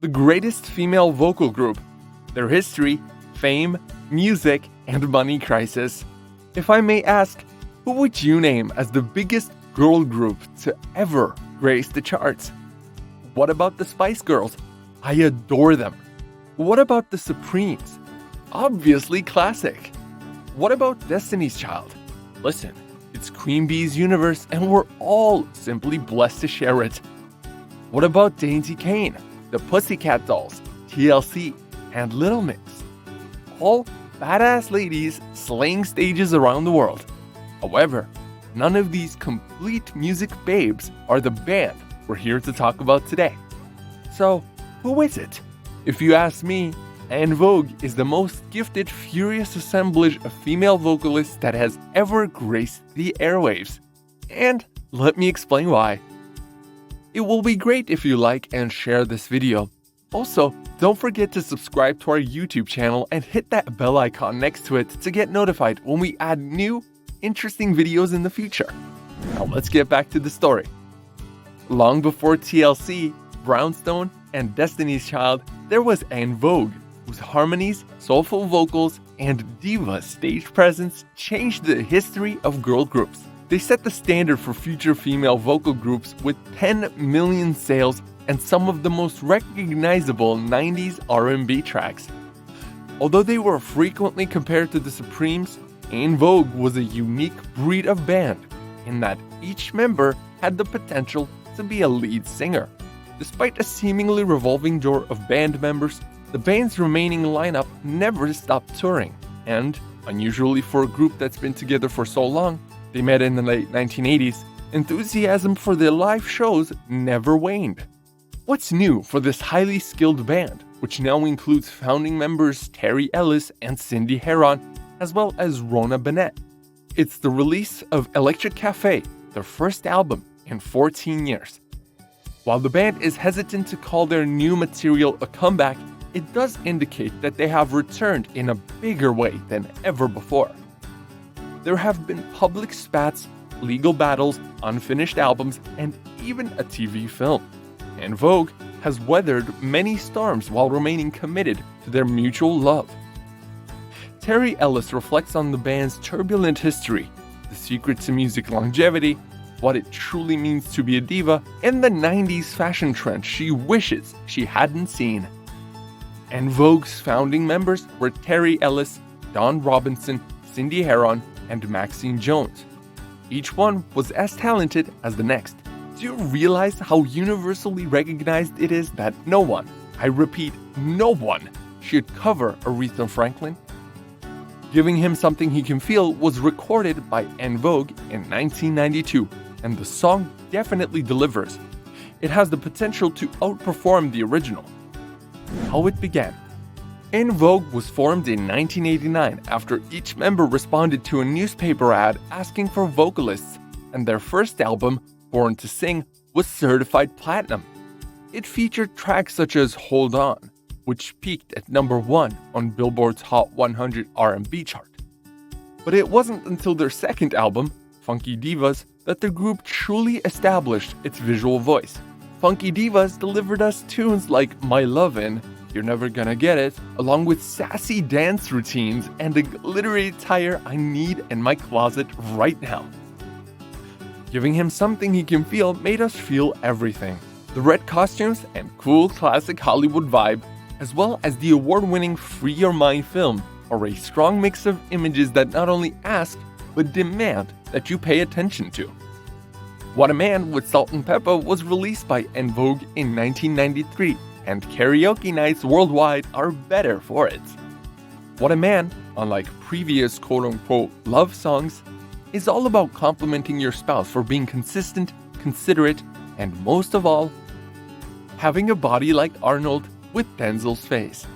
the greatest female vocal group, their history, fame, music, and money crisis. If I may ask, who would you name as the biggest girl group to ever grace the charts? What about the Spice Girls? I adore them. What about the Supremes? Obviously classic. What about Destiny's Child? Listen, it's Queen Bey's universe and we're all simply blessed to share it. What about Danity Kane, the Pussycat Dolls, TLC, and Little Mix? All badass ladies slaying stages around the world. However, none of these complete music babes are the band we're here to talk about today. So, who is it? If you ask me, En Vogue is the most gifted, furious assemblage of female vocalists that has ever graced the airwaves. And let me explain why. It will be great if you like and share this video. Also, don't forget to subscribe to our YouTube channel and hit that bell icon next to it to get notified when we add new, interesting videos in the future. Now let's get back to the story. Long before TLC, Brownstone, and Destiny's Child, there was En Vogue, whose harmonies, soulful vocals, and diva stage presence changed the history of girl groups. They set the standard for future female vocal groups with 10 million sales and some of the most recognizable 90s R&B tracks. Although they were frequently compared to the Supremes, En Vogue was a unique breed of band in that each member had the potential to be a lead singer. Despite a seemingly revolving door of band members, the band's remaining lineup never stopped touring, and, unusually for a group that's been together for so long, they met in the late 1980s, enthusiasm for their live shows never waned. What's new for this highly skilled band, which now includes founding members Terry Ellis and Cindy Herron, as well as Rona Bennett? It's the release of Electric Cafe, their first album in 14 years. While the band is hesitant to call their new material a comeback, it does indicate that they have returned in a bigger way than ever before. There have been public spats, legal battles, unfinished albums, and even a TV film. En Vogue has weathered many storms while remaining committed to their mutual love. Terry Ellis reflects on the band's turbulent history, the secret to music longevity, what it truly means to be a diva, and the 90s fashion trend she wishes she hadn't seen. En Vogue's founding members were Terry Ellis, Dawn Robinson, Cindy Herron, and Maxine Jones. Each one was as talented as the next. Do you realize how universally recognized it is that no one, I repeat, no one, should cover Aretha Franklin? Giving Him Something He Can Feel was recorded by En Vogue in 1992, and the song definitely delivers. It has the potential to outperform the original. How it began. En Vogue was formed in 1989 after each member responded to a newspaper ad asking for vocalists, and their first album, Born to Sing, was certified platinum. It featured tracks such as Hold On, which peaked at number 1 on Billboard's Hot 100 R&B chart. But it wasn't until their second album, Funky Divas, that the group truly established its visual voice. Funky Divas delivered us tunes like My Lovin', You're Never Gonna Get It, along with sassy dance routines and the glittery attire I need in my closet right now. Giving Him Something He Can Feel made us feel everything. The red costumes and cool classic Hollywood vibe, as well as the award-winning Free Your Mind film, are a strong mix of images that not only ask, but demand that you pay attention to. What a Man with Salt and Pepper was released by En Vogue in 1993, and karaoke nights worldwide are better for it. What a Man, unlike previous quote-unquote love songs, is all about complimenting your spouse for being consistent, considerate, and most of all, having a body like Arnold with Denzel's face.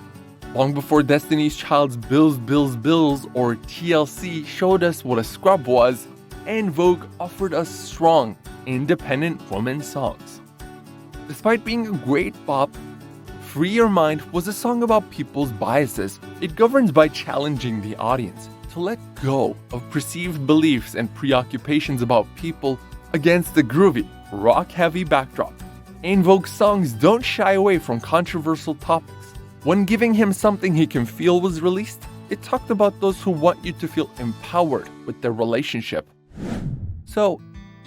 Long before Destiny's Child's Bills, Bills, Bills or TLC showed us what a scrub was, En Vogue offered us strong, independent woman songs. Despite being a great bop, Free Your Mind was a song about people's biases. It governs by challenging the audience to let go of perceived beliefs and preoccupations about people against the groovy, rock-heavy backdrop. En Vogue's songs don't shy away from controversial topics. When Giving Him Something He Can Feel was released, it talked about those who want you to feel empowered with their relationship. So,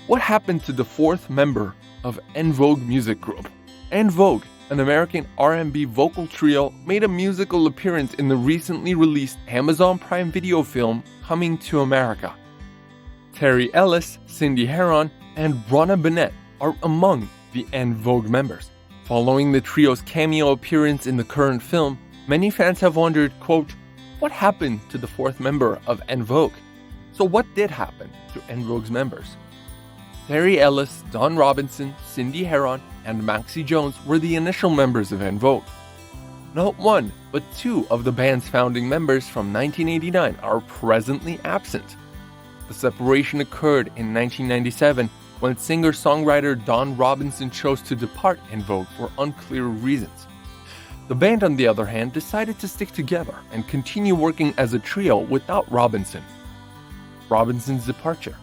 what happened to the fourth member of En Vogue music group? En Vogue, an American R&B vocal trio, made a musical appearance in the recently released Amazon Prime Video film Coming to America. Terry Ellis, Cindy Herron, and Bronna Bennett are among the En Vogue members. Following the trio's cameo appearance in the current film, many fans have wondered, quote, what happened to the fourth member of En Vogue? So what did happen to En Vogue's members? Terry Ellis, Dawn Robinson, Cindy Herron, and Maxie Jones were the initial members of En Vogue. Not one, but two of the band's founding members from 1989 are presently absent. The separation occurred in 1997 when singer-songwriter Dawn Robinson chose to depart En Vogue for unclear reasons. The band, on the other hand, decided to stick together and continue working as a trio without Robinson. Robinson's departure.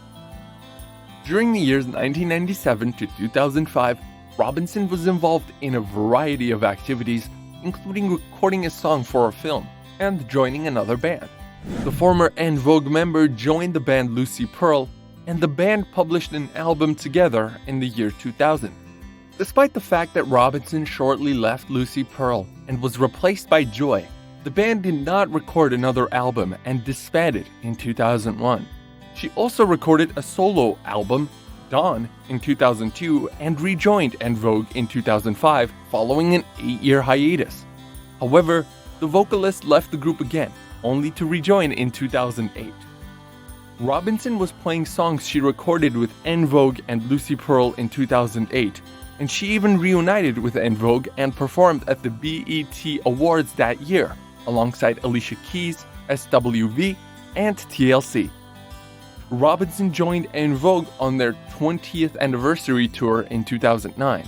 During the years 1997 to 2005, Robinson was involved in a variety of activities, including recording a song for a film and joining another band. The former En Vogue member joined the band Lucy Pearl, and the band published an album together in the year 2000. Despite the fact that Robinson shortly left Lucy Pearl and was replaced by Joy, the band did not record another album and disbanded in 2001. She also recorded a solo album, Dawn, in 2002 and rejoined En Vogue in 2005 following an 8-year hiatus. However, the vocalist left the group again, only to rejoin in 2008. Robinson was playing songs she recorded with En Vogue and Lucy Pearl in 2008, and she even reunited with En Vogue and performed at the BET Awards that year, alongside Alicia Keys, SWV, and TLC. Robinson joined En Vogue on their 20th anniversary tour in 2009.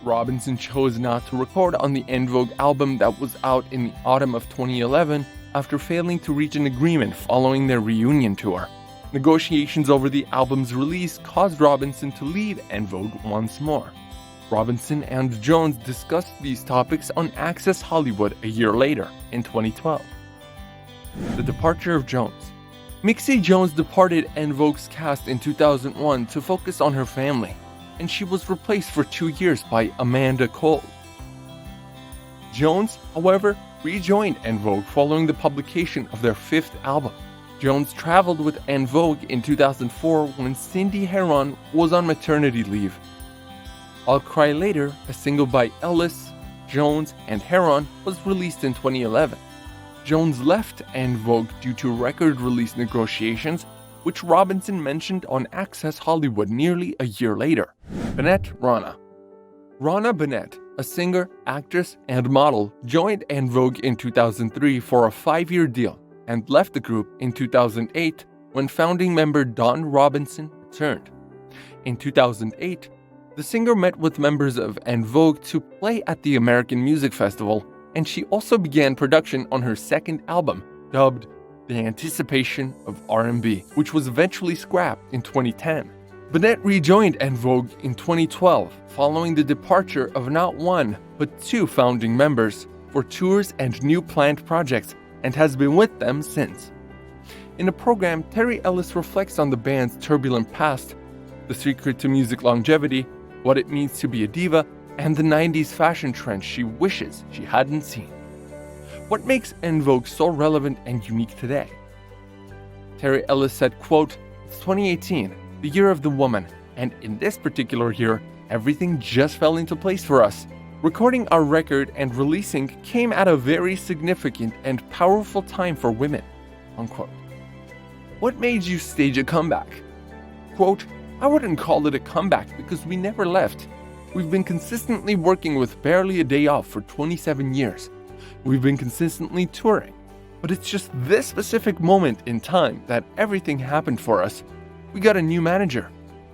Robinson chose not to record on the En Vogue album that was out in the autumn of 2011 after failing to reach an agreement following their reunion tour. Negotiations over the album's release caused Robinson to leave En Vogue once more. Robinson and Jones discussed these topics on Access Hollywood a year later, in 2012. The departure of Jones. Maxie Jones departed En Vogue's cast in 2001 to focus on her family, and she was replaced for 2 years by Amanda Cole. Jones, however, rejoined En Vogue following the publication of their fifth album. Jones traveled with En Vogue in 2004 when Cindy Herron was on maternity leave. I'll Cry Later, a single by Ellis, Jones, and Herron, was released in 2011. Jones left En Vogue due to record release negotiations, which Robinson mentioned on Access Hollywood nearly a year later. Bennett Rana. Rana Bennett, a singer, actress, and model, joined En Vogue in 2003 for a 5-year deal and left the group in 2008 when founding member Dawn Robinson returned. In 2008, the singer met with members of En Vogue to play at the American Music Festival, and she also began production on her second album, dubbed The Anticipation of R&B, which was eventually scrapped in 2010. Bennett rejoined En Vogue in 2012, following the departure of not one, but 2 founding members for tours and new planned projects, and has been with them since. In the program, Terry Ellis reflects on the band's turbulent past, the secret to music longevity, what it means to be a diva, and the 90s fashion trends she wishes she hadn't seen. What makes En Vogue so relevant and unique today? Terry Ellis said, quote, "It's 2018, the year of the woman, and in this particular year, everything just fell into place for us. Recording our record and releasing came at a very significant and powerful time for women," unquote. What made you stage a comeback? Quote, "I wouldn't call it a comeback because we never left. We've been consistently working with barely a day off for 27 years. We've been consistently touring. But it's just this specific moment in time that everything happened for us. We got a new manager.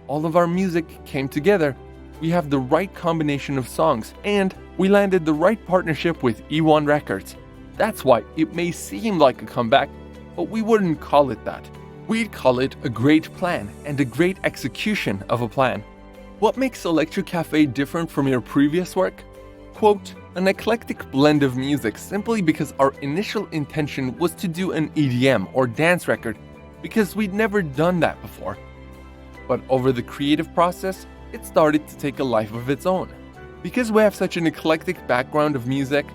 All of our music came together. We have the right combination of songs, and we landed the right partnership with E1 Records. That's why it may seem like a comeback, but we wouldn't call it that. We'd call it a great plan and a great execution of a plan." What makes Electric Cafe different from your previous work? Quote, an eclectic blend of music simply because our initial intention was to do an EDM or dance record because we'd never done that before. But over the creative process, it started to take a life of its own. Because we have such an eclectic background of music,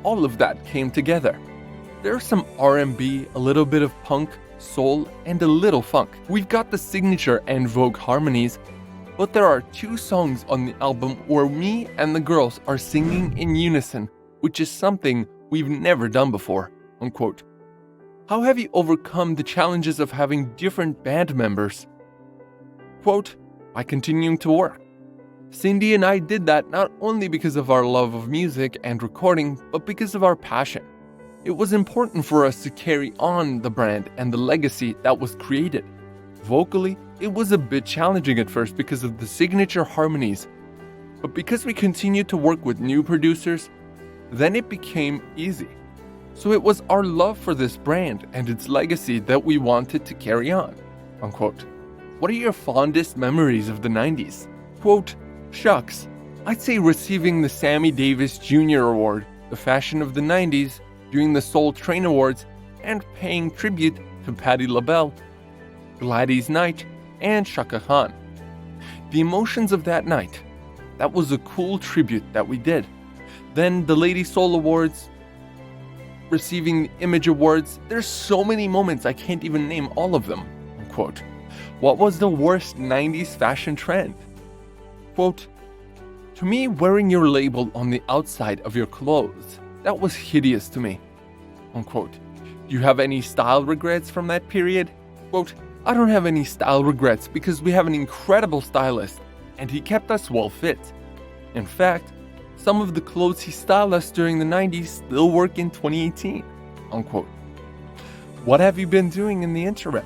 all of that came together. There's some R&B, a little bit of punk, soul, and a little funk. We've got the signature En Vogue harmonies, but there are 2 songs on the album where me and the girls are singing in unison, which is something we've never done before, unquote. How have you overcome the challenges of having different band members? Quote, by continuing to work. Cindy and I did that not only because of our love of music and recording, but because of our passion. It was important for us to carry on the brand and the legacy that was created. Vocally, it was a bit challenging at first because of the signature harmonies, but because we continued to work with new producers, then it became easy. So it was our love for this brand and its legacy that we wanted to carry on, unquote. What are your fondest memories of the 90s? Quote, shucks, I'd say receiving the Sammy Davis Jr. Award, the fashion of the 90s, doing the Soul Train Awards, and paying tribute to Patti LaBelle, Gladys Knight, and Chaka Khan. The emotions of that night, that was a cool tribute that we did. Then the Lady Soul Awards, receiving the Image Awards, there's so many moments I can't even name all of them, unquote. What was the worst 90s fashion trend? Quote, to me, wearing your label on the outside of your clothes, that was hideous to me, unquote. Do you have any style regrets from that period? Quote, I don't have any style regrets because we have an incredible stylist and he kept us well fit. In fact, some of the clothes he styled us during the 90s still work in 2018, unquote. What have you been doing in the interim?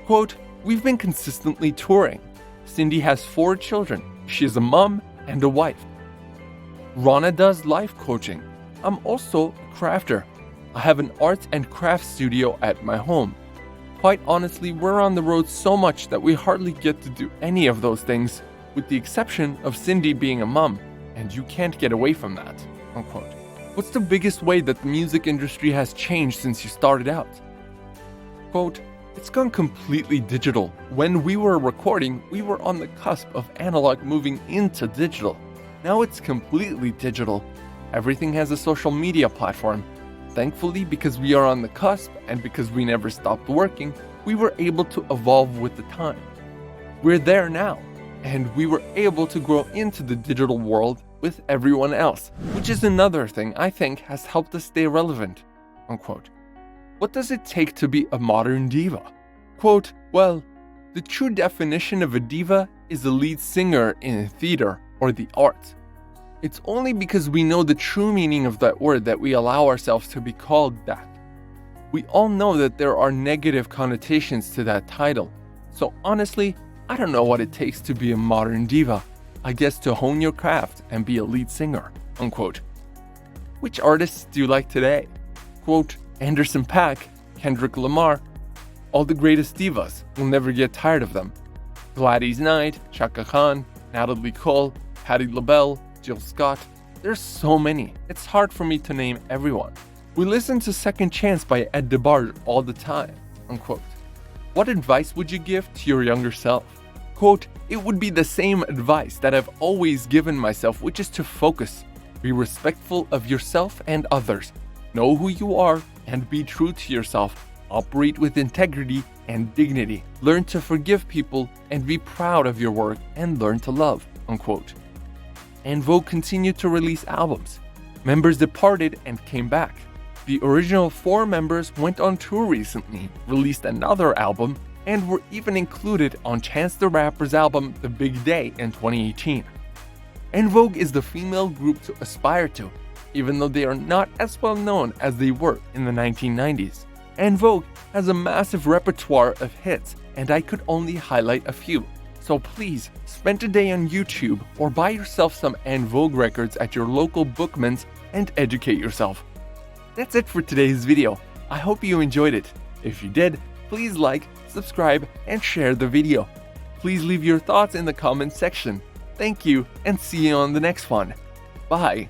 Quote, we've been consistently touring. Cindy has 4 children. She is a mom and a wife. Rana does life coaching. I'm also a crafter. I have an art and craft studio at my home. Quite honestly, we're on the road so much that we hardly get to do any of those things, with the exception of Cindy being a mom, and you can't get away from that, unquote. What's the biggest way that the music industry has changed since you started out? Quote, it's gone completely digital. When we were recording, we were on the cusp of analog moving into digital. Now it's completely digital. Everything has a social media platform. Thankfully, because we are on the cusp and because we never stopped working, we were able to evolve with the time. We're there now, and we were able to grow into the digital world with everyone else, which is another thing I think has helped us stay relevant, unquote. What does it take to be a modern diva? Quote, well, the true definition of a diva is a lead singer in a theater or the arts. It's only because we know the true meaning of that word that we allow ourselves to be called that. We all know that there are negative connotations to that title. So honestly, I don't know what it takes to be a modern diva. I guess to hone your craft and be a lead singer, unquote. Which artists do you like today? Quote, Anderson .Paak, Kendrick Lamar, all the greatest divas, you'll never get tired of them. Gladys Knight, Chaka Khan, Natalie Cole, Patti LaBelle, Jill Scott. There's so many, it's hard for me to name everyone. We listen to Second Chance by Ed DeBarge all the time, unquote. What advice would you give to your younger self? Quote, it would be the same advice that I've always given myself, which is to focus. Be respectful of yourself and others. Know who you are and be true to yourself. Operate with integrity and dignity. Learn to forgive people and be proud of your work and learn to love, unquote. En Vogue continued to release albums. Members departed and came back. The original 4 members went on tour recently, released another album, and were even included on Chance the Rapper's album The Big Day in 2018. En Vogue is the female group to aspire to, even though they are not as well known as they were in the 1990s. En Vogue has a massive repertoire of hits, and I could only highlight a few. So please, spend a day on YouTube or buy yourself some En Vogue records at your local Bookman's and educate yourself. That's it for today's video. I hope you enjoyed it. If you did, please like, subscribe, and share the video. Please leave your thoughts in the comments section. Thank you, and see you on the next one. Bye.